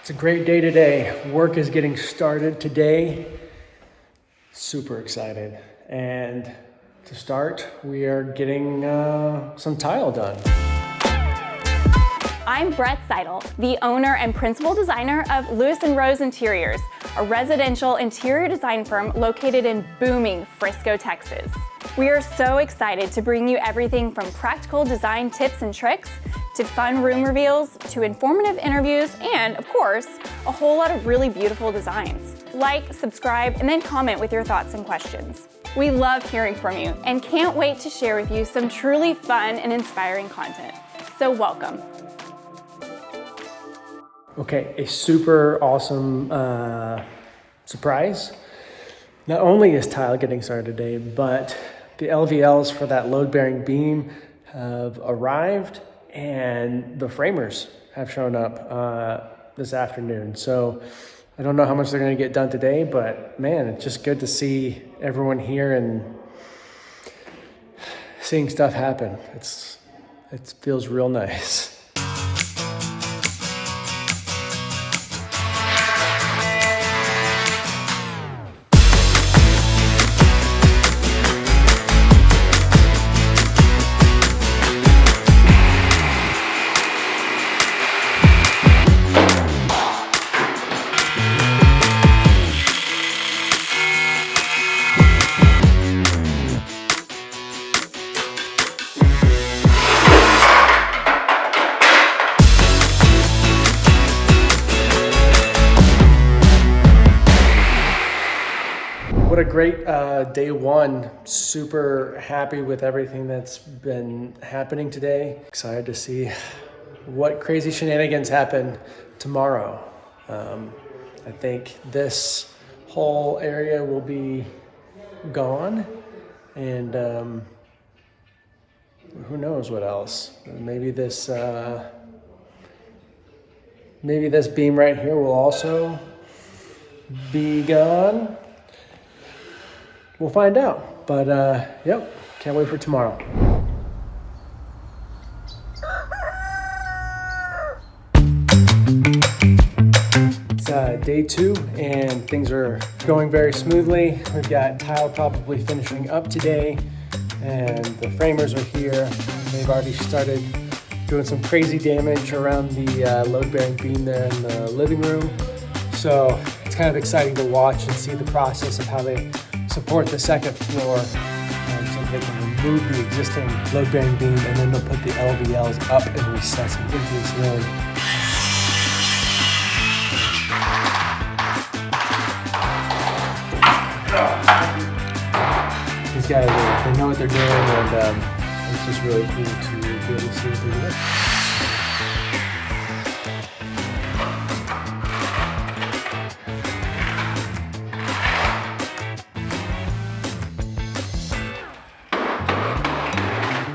It's a great day today. Work is getting started today. Super excited. And to start, we are getting some tile done. I'm Brett Seidel, the owner and principal designer of Lewis & Rose Interiors, a residential interior design firm located in booming Frisco, Texas. We are so excited to bring you everything from practical design tips and tricks to fun room reveals, to informative interviews, and of course, a whole lot of really beautiful designs. Like, subscribe, and then comment with your thoughts and questions. We love hearing from you and can't wait to share with you some truly fun and inspiring content. So welcome. Okay, a super awesome surprise. Not only is tile getting started today, but the LVLs for that load-bearing beam have arrived and the framers have shown up this afternoon. So I don't know how much they're gonna get done today, but man, it's just good to see everyone here and seeing stuff happen. It feels real nice. What a great day one. Super happy with everything that's been happening today. Excited to see what crazy shenanigans happen tomorrow. I think this whole area will be gone, and who knows what else. Maybe this beam right here will also be gone. We'll find out, but yep, can't wait for tomorrow. It's day two and things are going very smoothly. We've got tile probably finishing up today and the framers are here. They've already started doing some crazy damage around the load-bearing beam there in the living room. So it's kind of exciting to watch and see the process of how they support the second floor, so they can remove the existing load-bearing beam and then they'll put the LVLs up and recess them into the ceiling. These guys, they know what they're doing, and it's just really cool to be able to see what they're doing.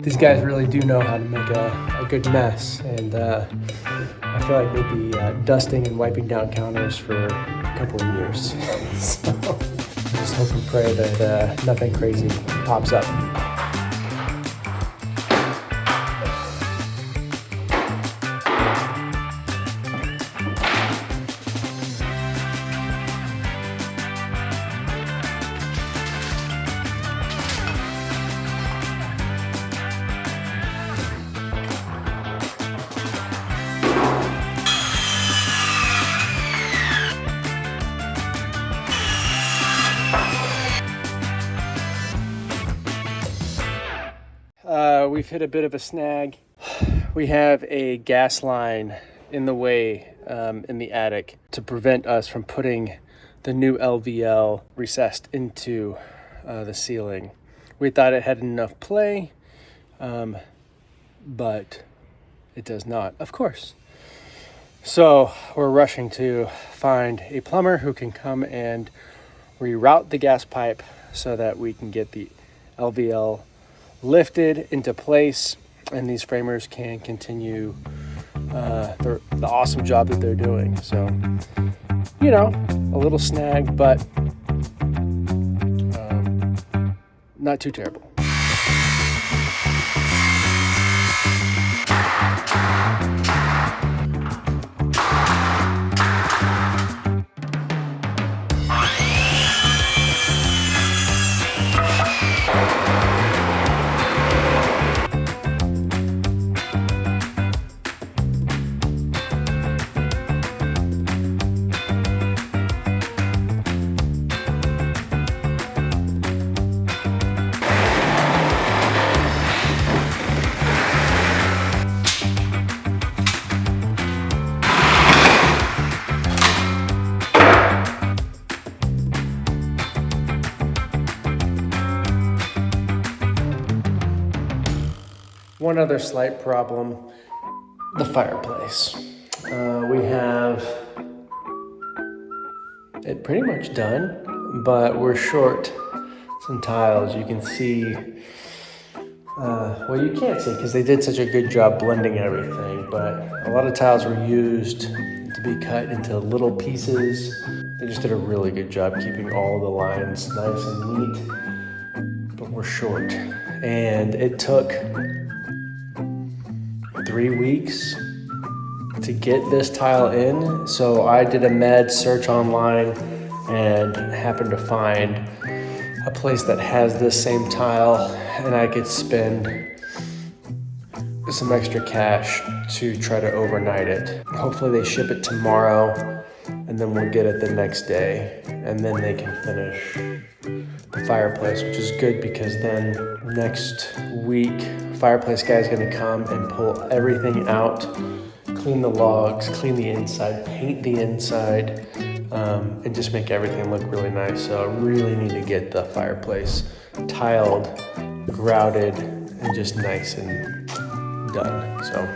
These guys really do know how to make a good mess, and I feel like we'll be dusting and wiping down counters for a couple of years. So just hope and pray that nothing crazy pops up. We've hit a bit of a snag. We have a gas line in the way in the attic to prevent us from putting the new LVL recessed into the ceiling. We thought it had enough play, but it does not, of course. So we're rushing to find a plumber who can come and reroute the gas pipe so that we can get the LVL lifted into place and these framers can continue the awesome job that they're doing. So, you know, a little snag, but not too terrible. one other slight problem, the fireplace. We have it pretty much done, but we're short some tiles. You can see, well, you can't see because they did such a good job blending everything, but a lot of tiles were used to be cut into little pieces. They just did a really good job keeping all the lines nice and neat, but we're short. And it took 3 weeks to get this tile in. So I did a med search online and happened to find a place that has this same tile, and I could spend some extra cash to try to overnight it. Hopefully they ship it tomorrow, and then we'll get it the next day, and then they can finish the fireplace, which is good because then next week, fireplace guy's gonna come and pull everything out, clean the logs, clean the inside, paint the inside, and just make everything look really nice. So I really need to get the fireplace tiled, grouted, and just nice and done. So